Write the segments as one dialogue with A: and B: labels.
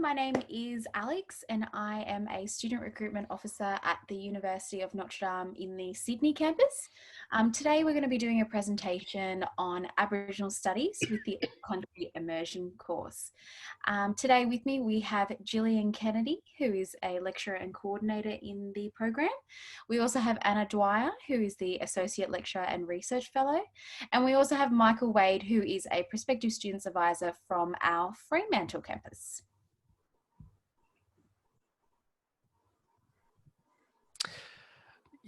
A: my name is Alex and I am a student recruitment officer at the University of Notre Dame in the Sydney campus. Today we're going to be doing a presentation on Aboriginal studies with the Country Immersion course. Today with me we have Gillian Kennedy, who is a lecturer and coordinator in the program. We also have Dwyer, who is the Associate Lecturer and Research Fellow. And we also have Michael Wade, who is a prospective students advisor from our Fremantle campus.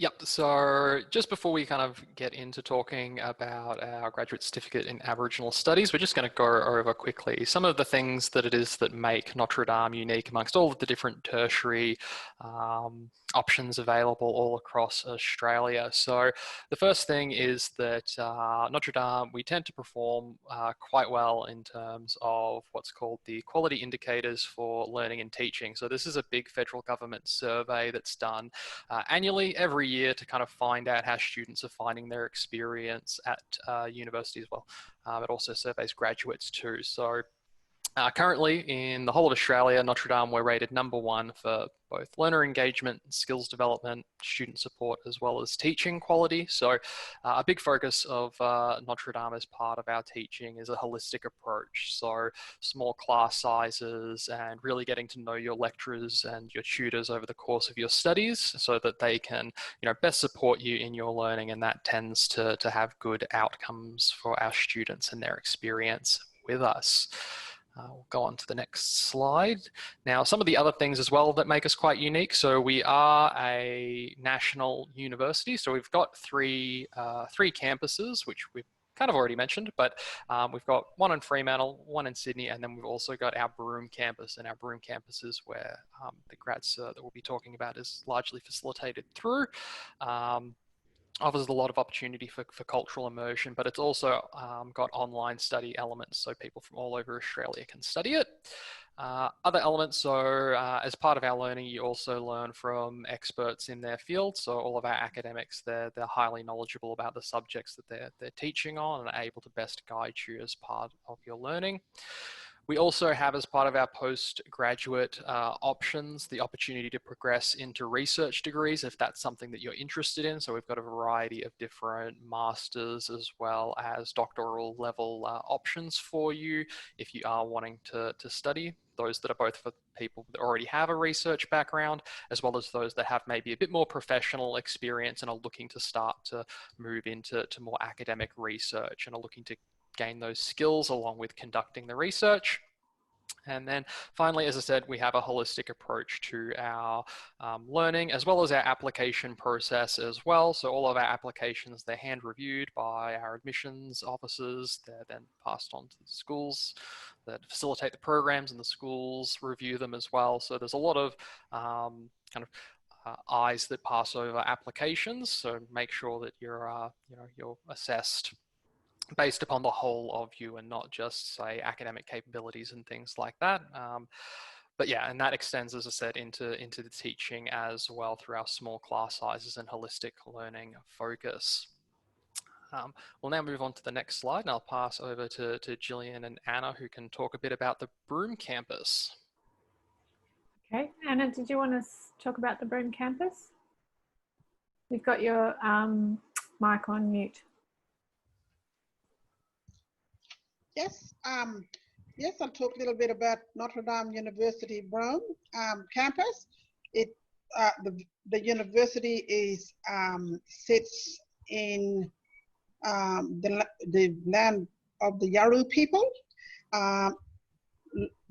B: Yep, so just before we kind of get into talking about our graduate certificate in Aboriginal Studies, we're just going to go over quickly some of the things that it is that make Notre Dame unique amongst all of the different tertiary options available all across Australia. So the first thing is that Notre Dame, we tend to perform quite well in terms of what's called the quality indicators for learning and teaching. So this is a big federal government survey that's done annually, every year, to kind of find out how students are finding their experience at university as well. It also surveys graduates too. So currently in the whole of Australia, Notre Dame, we're rated #1 for both learner engagement, skills development, student support, as well as teaching quality. So a big focus of Notre Dame as part of our teaching is a holistic approach. So small class sizes and really getting to know your lecturers and your tutors over the course of your studies so that they can, best support you in your learning, and that tends to have good outcomes for our students and their experience with us. We'll go on to the next slide. Now, some of the other things as well that make us quite unique. So we are a national university. So we've got three campuses, which we've kind of already mentioned, but we've got one in Fremantle, one in Sydney, and then we've also got our Broome Campus. And our Broome Campus is where the grad cert that we'll be talking about is largely facilitated through. Offers a lot of opportunity for cultural immersion, but it's also got online study elements, so people from all over Australia can study it. Other elements, so as part of our learning, you also learn from experts in their field. So all of our academics, they're highly knowledgeable about the subjects that they're teaching on and are able to best guide you as part of your learning. We also have, as part of our postgraduate options, the opportunity to progress into research degrees if that's something that you're interested in. So we've got a variety of different masters as well as doctoral level options for you if you are wanting to study. Those that are both for people that already have a research background, as well as those that have maybe a bit more professional experience and are looking to start to move into more academic research and are looking to gain those skills along with conducting the research. And then finally, as I said, we have a holistic approach to our learning as well as our application process as well. So all of our applications, they're hand reviewed by our admissions officers. They're then passed on to the schools that facilitate the programs, and the schools review them as well. So there's a lot of eyes that pass over applications. So make sure that you're assessed based upon the whole of you and not just, say, academic capabilities and things like that. But yeah, and that extends, as I said, into the teaching as well through our small class sizes and holistic learning focus. We'll now move on to the next slide, and I'll pass over to Gillian and Anna, who can talk a bit about the Broome Campus.
C: Okay, Anna, did you want to talk about the Broome Campus? You've got your mic on mute.
D: Yes, yes, I'll talk a little bit about Notre Dame University Broome campus. The university sits in the land of the Yaru people.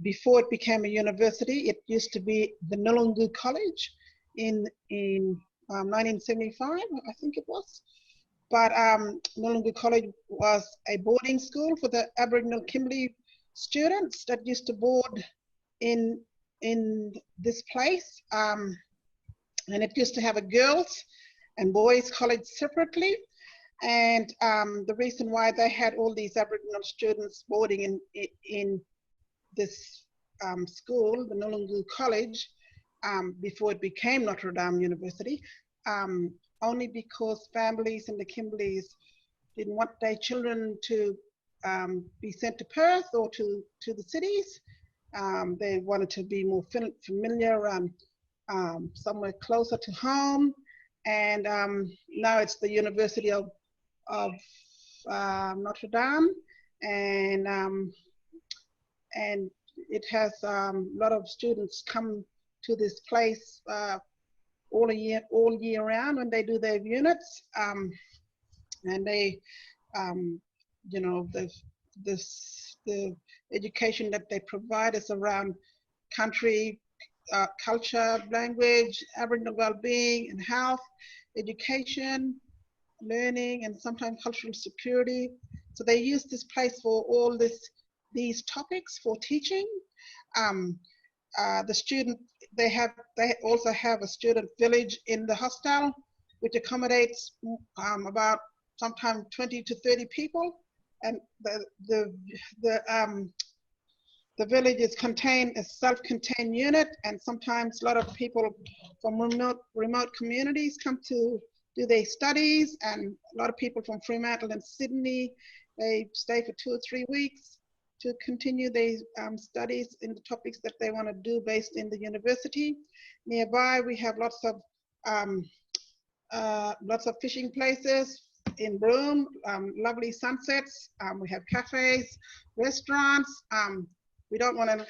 D: Before it became a university, it used to be the Nulungu College in 1975, I think it was. But Nulungu College was a boarding school for the Aboriginal Kimberley students that used to board in this place. And it used to have a girls and boys college separately. And the reason why they had all these Aboriginal students boarding in this school, the Nulungu College, before it became Notre Dame University, only because families in the Kimberleys didn't want their children to be sent to Perth or to the cities. They wanted to be more familiar, somewhere closer to home. And now it's the University of Notre Dame, and it has a lot of students come to this place all year round when they do their units, and they, you know, the education that they provide is around country, culture, language, Aboriginal well-being and health, education, learning, and sometimes cultural security. So they use this place for all these topics for teaching. The student, they also have a student village in the hostel, which accommodates about sometimes 20 to 30 people. And the village is contained a self-contained unit, and sometimes a lot of people from remote communities come to do their studies, and a lot of people from Fremantle and Sydney, they stay for 2 or 3 weeks to continue their studies in the topics that they want to do based in the university. Nearby, we have lots of fishing places in Broome, lovely sunsets. We have cafes, restaurants. We don't want to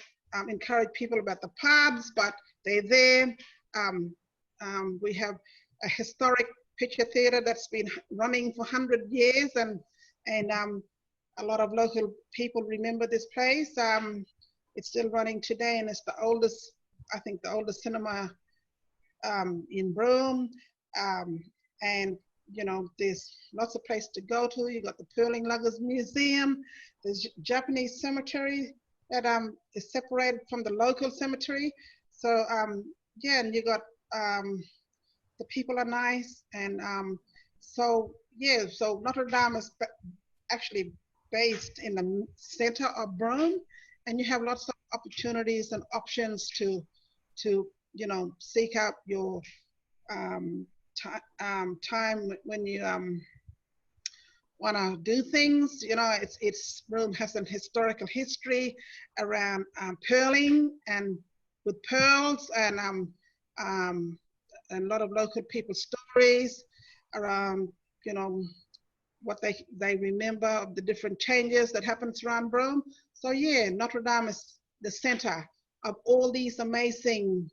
D: encourage people about the pubs, but they're there. We have a historic picture theatre that's been running for 100 years, and a lot of local people remember this place. It's still running today, and it's the oldest, I think, the oldest cinema in Broome. And you know, there's lots of places to go to. You got the Pearling Luggers Museum. There's Japanese cemetery that is separated from the local cemetery. So yeah, and you got the people are nice, and so yeah, so Notre Dame is actually based in the center of Broome, and you have lots of opportunities and options to you know, seek out your time when you want to do things. You know, it's Broome has an historical history around pearling and with pearls, and a lot of local people's stories around, you know, what they remember of the different changes that happens around Broome. So yeah, Notre Dame is the center of all these amazing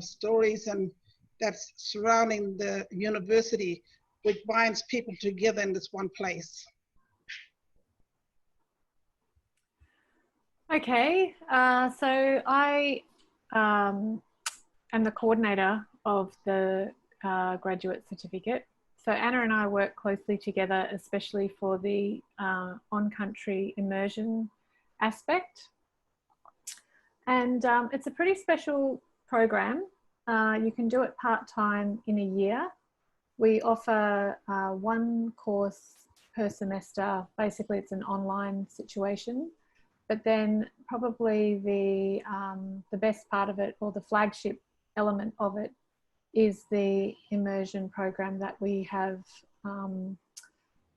D: stories and that's surrounding the university, which binds people together in this one place.
C: Okay, so I am the coordinator of the graduate certificate. So Anna and I work closely together, especially for the on-country immersion aspect. And it's a pretty special program. You can do it part-time in a year. We offer 1 course per semester. Basically, it's an online situation. But then probably the best part of it, or the flagship element of it, is the immersion program that we have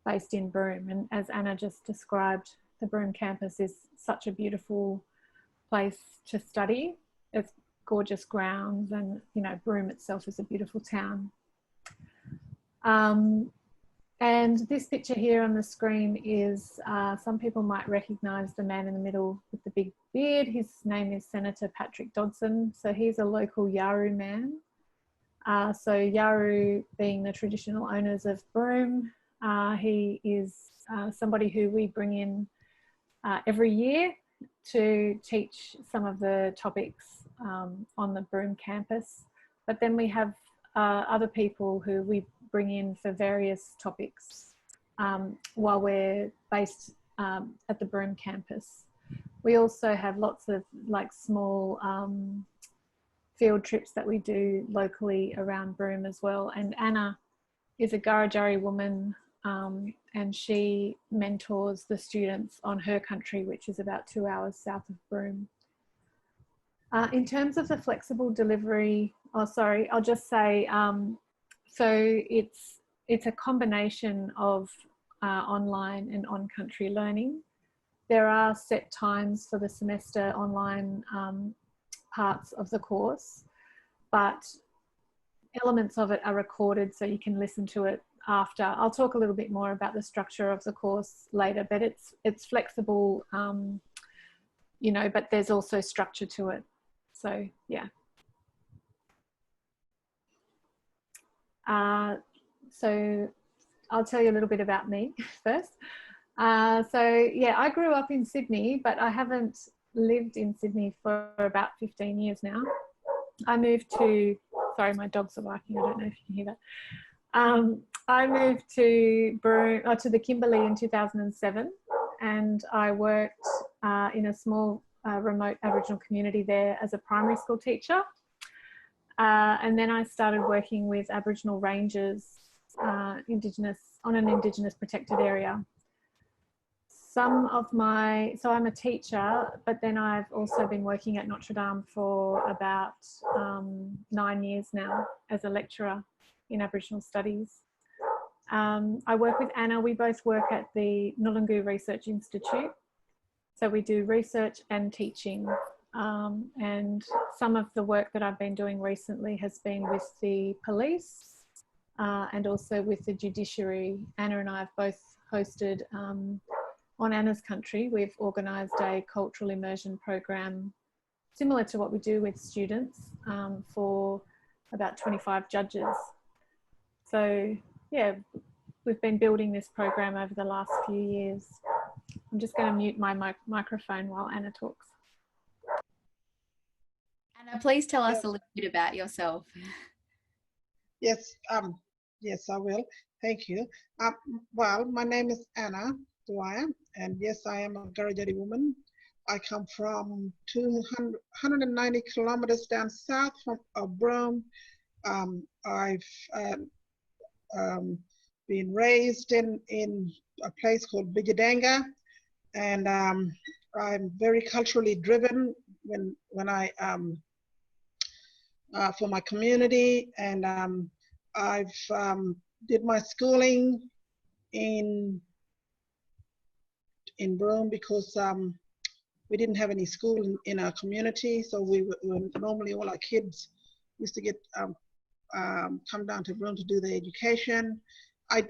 C: based in Broome. And as Anna just described, the Broome campus is such a beautiful place to study. It's gorgeous grounds, and you know, Broome itself is a beautiful town. And this picture here on the screen is, some people might recognise the man in the middle with the big beard. His name is Senator Patrick Dodson. So he's a local Yawuru man. So Yawuru being the traditional owners of Broome, he is somebody who we bring in every year to teach some of the topics on the Broome campus. But then we have other people who we bring in for various topics while we're based at the Broome campus. We also have lots of like small field trips that we do locally around Broome as well. And Anna is a Gurudjari woman, and she mentors the students on her country, which is about 2 hours south of Broome. In terms of the flexible delivery, I'll just say, so it's a combination of online and on-country learning. there are set times for the semester online parts of the course, but elements of it are recorded so you can listen to it after. I'll talk a little bit more about the structure of the course later, but it's flexible, you know, but there's also structure to it. So yeah. So I'll tell you a little bit about me first. So yeah, I grew up in Sydney, but I haven't lived in Sydney for about 15 years now. I moved to, sorry, my dogs are barking, I don't know if you can hear that. I moved to Broome, to the Kimberley in 2007, and I worked in a small remote Aboriginal community there as a primary school teacher. And then I started working with Aboriginal rangers on an Indigenous protected area. So I'm a teacher, but then I've also been working at Notre Dame for about 9 years now as a lecturer in Aboriginal studies. I work with Anna. We both work at the Nulungu Research Institute. So we do research and teaching. And some of the work that I've been doing recently has been with the police and also with the judiciary. Anna and I have both hosted, on Anna's country, we've organised a cultural immersion program similar to what we do with students for about 25 judges. So yeah, we've been building this program over the last few years. I'm just going to mute my microphone while Anna talks.
A: Anna, please tell us a little bit about yourself.
D: Yes, yes, I will. Thank you. Well, my name is Anna Dwyer, and yes, I am a Gurudjeri woman. I come from 190 kilometers down south from Broome. I've been raised in a place called Bijadanga, and I'm very culturally driven when I for my community, and I've did my schooling in Broome because we didn't have any school in our community, so we were normally all our kids used to get come down to Broome to do their education. I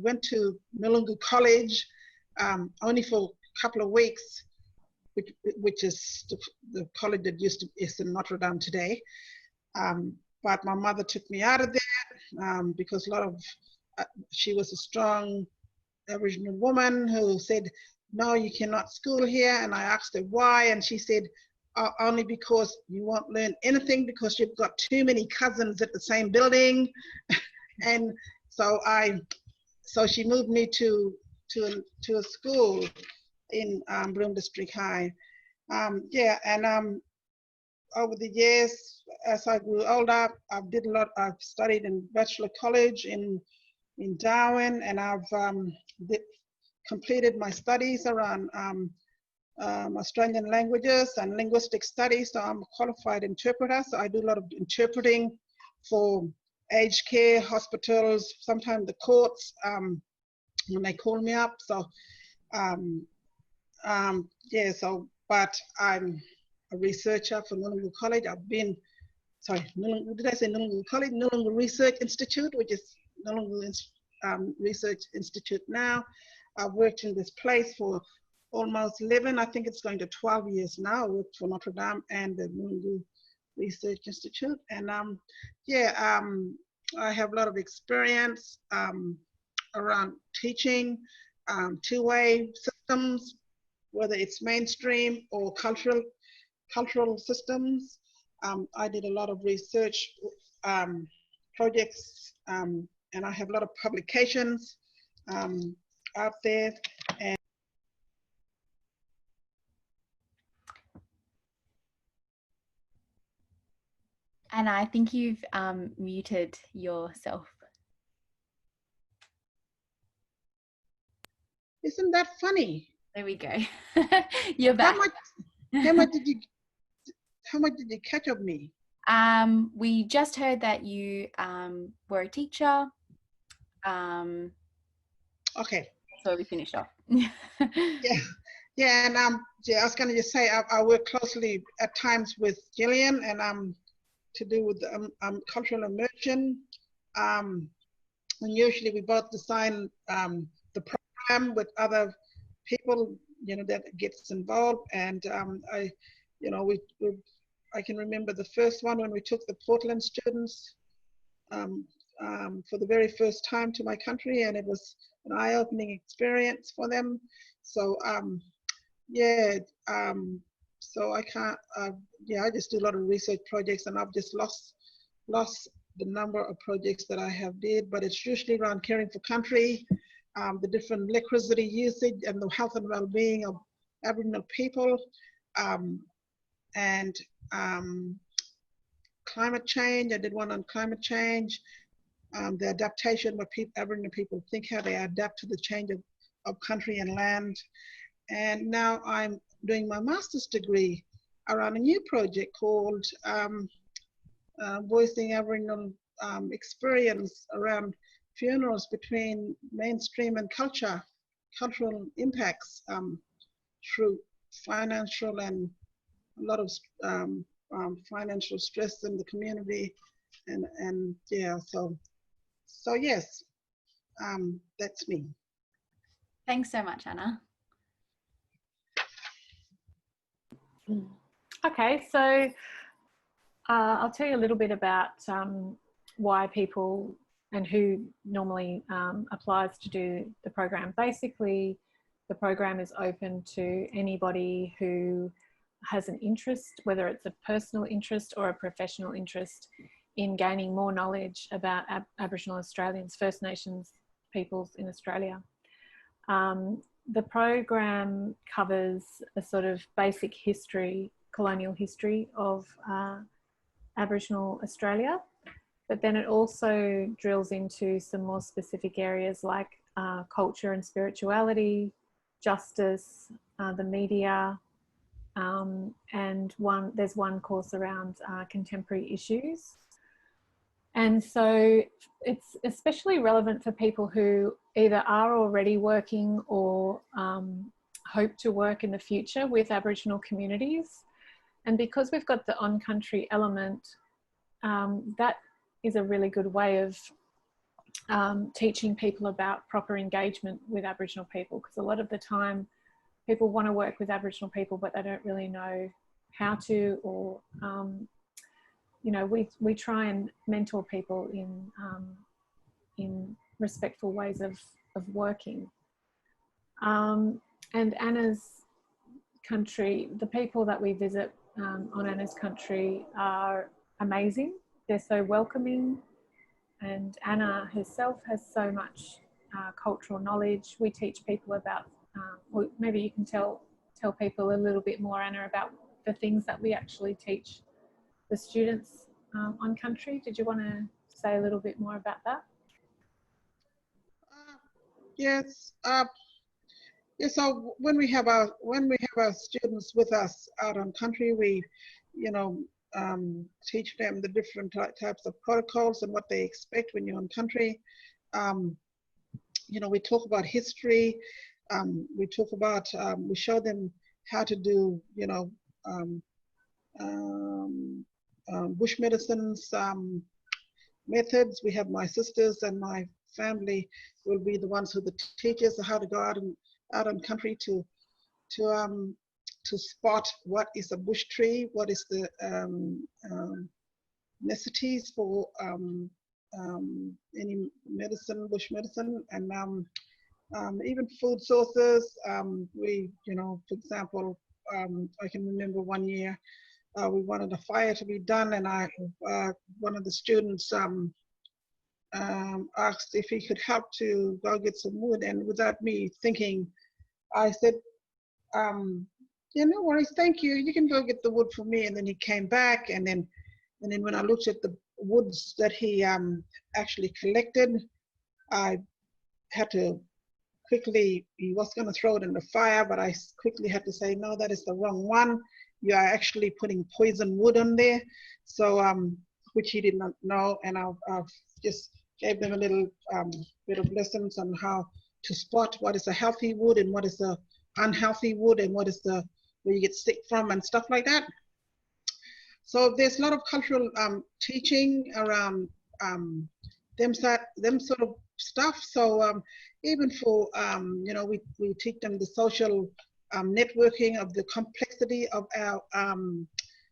D: went to Nulungu College only for a couple of weeks, which is the college that is in Notre Dame today. But my mother took me out of there because she was a strong Aboriginal woman who said, no, you cannot school here. And I asked her why, and she said, only because you won't learn anything because you've got too many cousins at the same building. And so she moved me to a school in Broome District High. Yeah, and over the years, as I grew older, I've studied in Bachelor College in Darwin, and I've completed my studies around Australian languages and linguistic studies. So I'm a qualified interpreter. So I do a lot of interpreting for aged care, hospitals, sometimes the courts when they call me up. So yeah. So, but I'm a researcher for Nulungu College. Did I say Nulungu College? Nulungu Research Institute, which is Nulungu Research Institute now. I've worked in this place for almost 11, I think it's going to 12 years now. I worked for Notre Dame and the Nulungu Research Institute. And yeah, I have a lot of experience around teaching two-way systems, whether it's mainstream or cultural systems. I did a lot of research projects, and I have a lot of publications out there.
A: And I think you've muted yourself.
D: Isn't that funny?
A: There we go. You're back.
D: How much did you catch of me?
A: We just heard that you were a teacher.
D: Okay.
A: So we finished off.
D: Yeah, yeah, and yeah, I was going to just say I work closely at times with Gillian, and to do with cultural immersion. And usually we both design the program with other people, that gets involved. And I can remember the first one when we took the Portland students for the very first time to my country, and it was an eye-opening experience for them. So yeah, so I can't. I just do a lot of research projects, and I've just lost the number of projects that I have did, but it's usually around caring for country, the different electricity usage, and the health and well-being of Aboriginal people, and climate change. I did one on climate change, the adaptation, what Aboriginal people think, how they adapt to the change of country and land. And now I'm doing my master's degree around a new project called voicing Aboriginal experience around funerals between mainstream and cultural impacts through financial and a lot of financial stress in the community, and yeah, so yes, that's me.
A: Thanks so much, Anna.
C: Okay, so I'll tell you a little bit about why people and who normally applies to do the program. Basically, the program is open to anybody who has an interest, whether it's a personal interest or a professional interest, in gaining more knowledge about Aboriginal Australians, First Nations peoples in Australia. The program covers a sort of basic history, colonial history of Aboriginal Australia, but then it also drills into some more specific areas like culture and spirituality, justice, the media, and there's one course around contemporary issues. And so it's especially relevant for people who either are already working or hope to work in the future with Aboriginal communities. And because we've got the on-country element, that is a really good way of teaching people about proper engagement with Aboriginal people, because a lot of the time people want to work with Aboriginal people, but they don't really know how to, or we try and mentor people in respectful ways of working. And Anna's country, the people that we visit on Anna's country are amazing. They're so welcoming, and Anna herself has so much cultural knowledge. We teach people about, well, maybe you can tell people a little bit more, Anna, about the things that we actually teach the students on country. Did you want to say a little bit more about that?
D: Yes. Yeah, so when we have our students with us out on country, we, teach them the different types of protocols and what they expect when you're on country. We talk about history. We talk about, we show them how to do, bush medicines methods. We have my sisters and my family will be the ones who the teachers how to go out on country to spot what is a bush tree, what is the necessities for any medicine, bush medicine, and even food sources. We, for example, I can remember one year we wanted a fire to be done, and one of the students asked if he could help to go get some wood, and without me thinking, I said, yeah, no worries, thank you. You can go get the wood for me. And then he came back, and then when I looked at the woods that he actually collected, I had to quickly, he was going to throw it in the fire, but I quickly had to say, no, that is the wrong one. You are actually putting poison wood on there. So, which he did not know. And I've just gave them a little bit of lessons on how to spot what is a healthy wood and what is a unhealthy wood and what is the where you get sick from and stuff like that. So there's a lot of cultural teaching around them sort of stuff. So even for we teach them the social networking of the complexity of our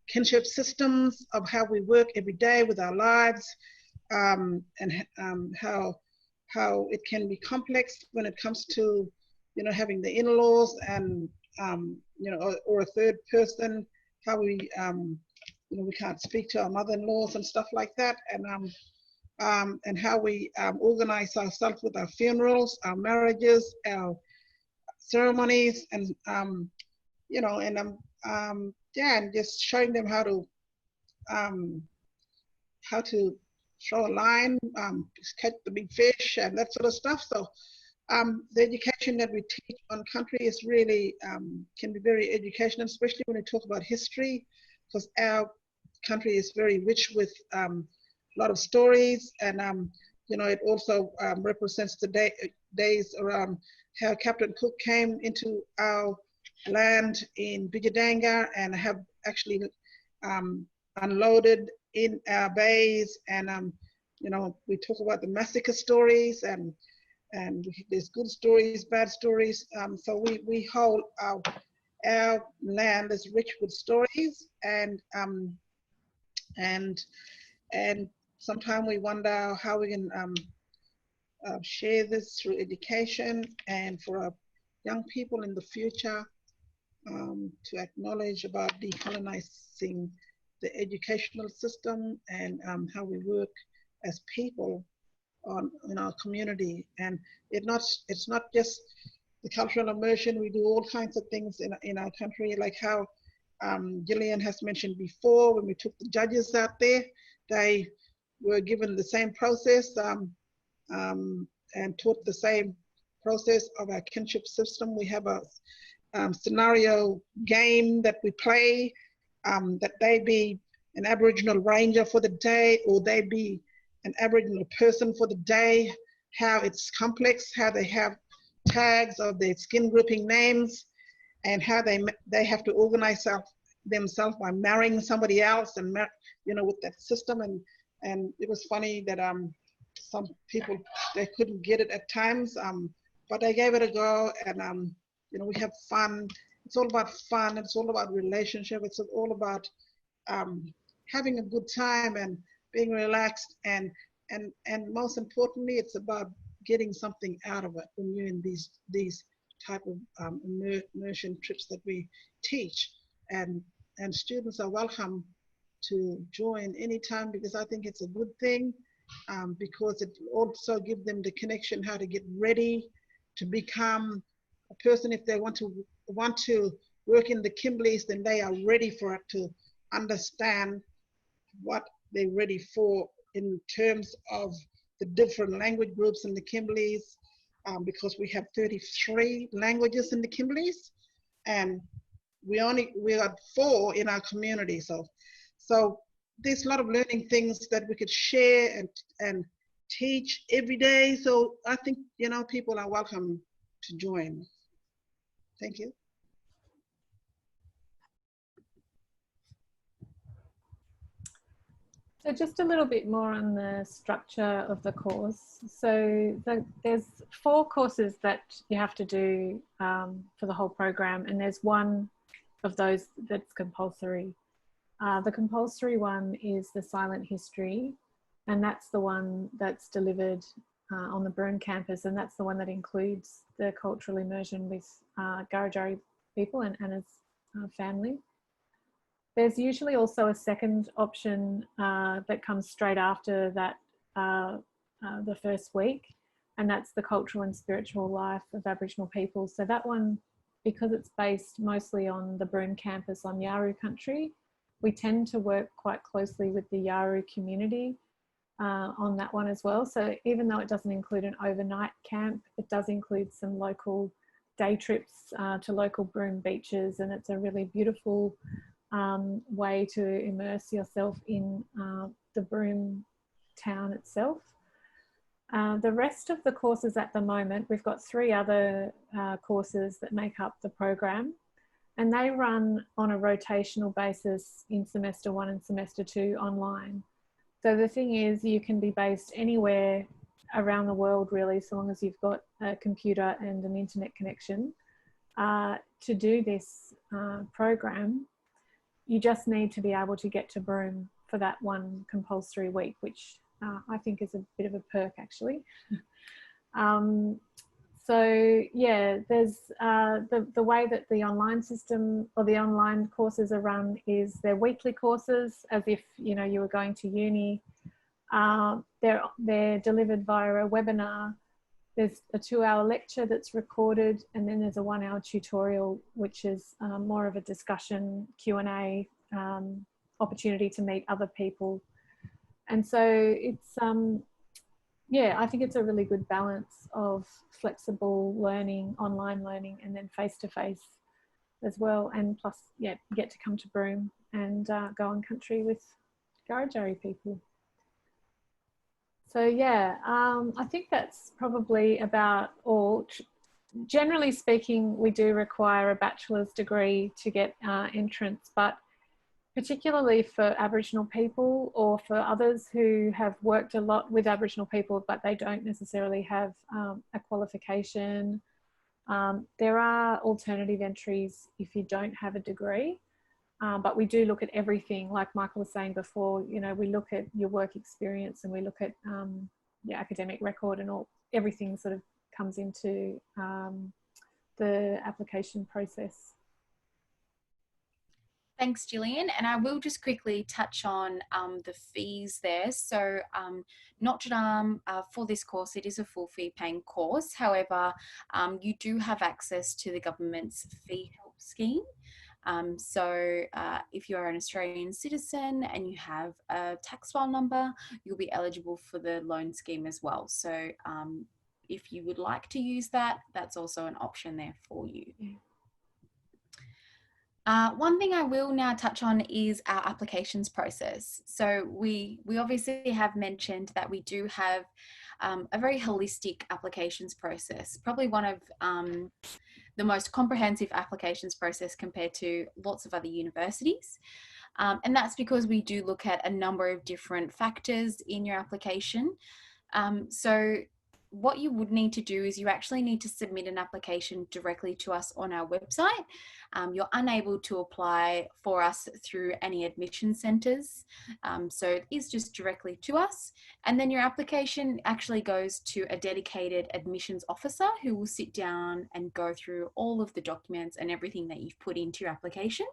D: kinship systems, of how we work every day with our lives, and how it can be complex when it comes to having the in-laws and or a third person, how we we can't speak to our mother-in-laws and stuff like that, and how we organize ourselves with our funerals, our marriages, our ceremonies, and and just showing them how to throw a line, catch the big fish, and that sort of stuff. So the education that we teach on country is really can be very educational, especially when we talk about history, because our country is very rich with a lot of stories, and it also represents the days around how Captain Cook came into our land in Bijadanga and have actually unloaded in our bays, and we talk about the massacre stories, and there's good stories, bad stories. So we hold our land is rich with stories, and sometimes we wonder how we can share this through education, and for our young people in the future to acknowledge about decolonizing the educational system, and how we work as people in our community. And it's not just the cultural immersion. We do all kinds of things in our country, like how Gillian has mentioned before. When we took the judges out there, they were given the same process and taught the same process of our kinship system. We have a scenario game that we play, that they be an Aboriginal ranger for the day, or they be an Aboriginal person for the day, how it's complex, how they have tags of their skin grouping names, and how they have to organize themselves by marrying somebody else, and with that system. And it was funny that some people, they couldn't get it at times, but they gave it a go, and we have fun. It's all about fun. It's all about relationship. It's all about having a good time and being relaxed, and most importantly, it's about getting something out of it when you're in these type of immersion trips that we teach. And students are welcome to join anytime, because I think it's a good thing, because it also gives them the connection, how to get ready to become a person. If they want to work in the Kimberleys, then they are ready for it, to understand what they're ready for in terms of the different language groups in the Kimberleys, because we have 33 languages in the Kimberleys, and we are 4 in our community. So there's a lot of learning things that we could share and teach every day. So I think people are welcome to join. Thank you.
C: So just a little bit more on the structure of the course. So there's 4 courses that you have to do for the whole program, and there's one of those that's compulsory. The compulsory one is the silent history, and that's the one that's delivered on the Broome Campus, and that's the one that includes the cultural immersion with Garajari people and Anna's family. There's usually also a second option that comes straight after that, the first week, and that's the cultural and spiritual life of Aboriginal people. So that one, because it's based mostly on the Broome Campus on Yawuru country, we tend to work quite closely with the Yawuru community on that one as well. So even though it doesn't include an overnight camp, it does include some local day trips to local Broome beaches, and it's a really beautiful way to immerse yourself in the Broome town itself. The rest of the courses at the moment, we've got 3 other courses that make up the program, and they run on a rotational basis in semester 1 and semester 2 online. So the thing is, you can be based anywhere around the world really, so long as you've got a computer and an internet connection. To do this program, you just need to be able to get to Broome for that one compulsory week, which I think is a bit of a perk actually. So yeah, there's the way that the online system or the online courses are run is they're weekly courses, as if you were going to uni. They're delivered via a webinar. There's a 2-hour lecture that's recorded, and then there's a 1-hour tutorial, which is more of a discussion, Q&A, opportunity to meet other people. And so it's, yeah, I think it's a really good balance of flexible learning, online learning, and then face-to-face as well. And plus, yeah, get to come to Broome and go on country with Gurudjari people. So yeah, I think that's probably about all. Generally speaking, we do require a bachelor's degree to get entrance, but particularly for Aboriginal people or for others who have worked a lot with Aboriginal people, but they don't necessarily have a qualification, there are alternative entries if you don't have a degree. But we do look at everything, like Michael was saying before, we look at your work experience and we look at your academic record, and everything sort of comes into the application process.
A: Thanks, Gillian. And I will just quickly touch on the fees there. So Notre Dame, for this course, it is a full fee paying course. However, you do have access to the government's fee help scheme. So if you are an Australian citizen and you have a tax file number, you'll be eligible for the loan scheme as well. So if you would like to use that, that's also an option there for you. One thing I will now touch on is our applications process. So we obviously have mentioned that we do have a very holistic applications process, probably one of the most comprehensive applications process compared to lots of other universities. And that's because we do look at a number of different factors in your application. So what you would need to do is you actually need to submit an application directly to us on our website. You're unable to apply for us through any admission centres. So it is just directly to us. And then your application actually goes to a dedicated admissions officer who will sit down and go through all of the documents and everything that you've put into your application.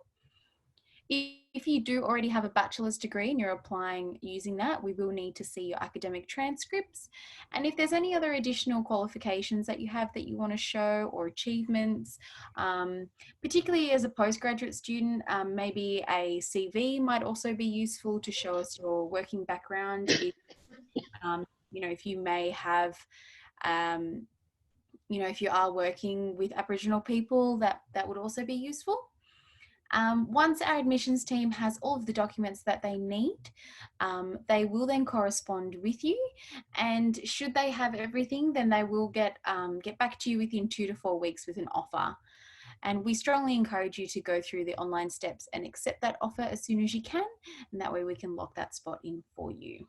A: If you do already have a bachelor's degree and you're applying using that, we will need to see your academic transcripts. And if there's any other additional qualifications that you have that you want to show or achievements, particularly as a postgraduate student, maybe a CV might also be useful to show us your working background. If, if you may have, if you are working with Aboriginal people, that would also be useful. Once our admissions team has all of the documents that they need, they will then correspond with you, and should they have everything, then they will get back to you within 2 to 4 weeks with an offer. And we strongly encourage you to go through the online steps and accept that offer as soon as you can, and that way we can lock that spot in for you.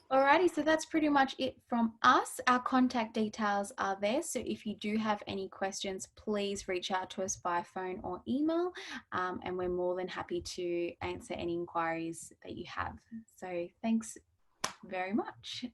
A: Alrighty, so that's pretty much it from us. Our contact details are there, so if you do have any questions, please reach out to us by phone or email, and we're more than happy to answer any inquiries that you have. So thanks very much.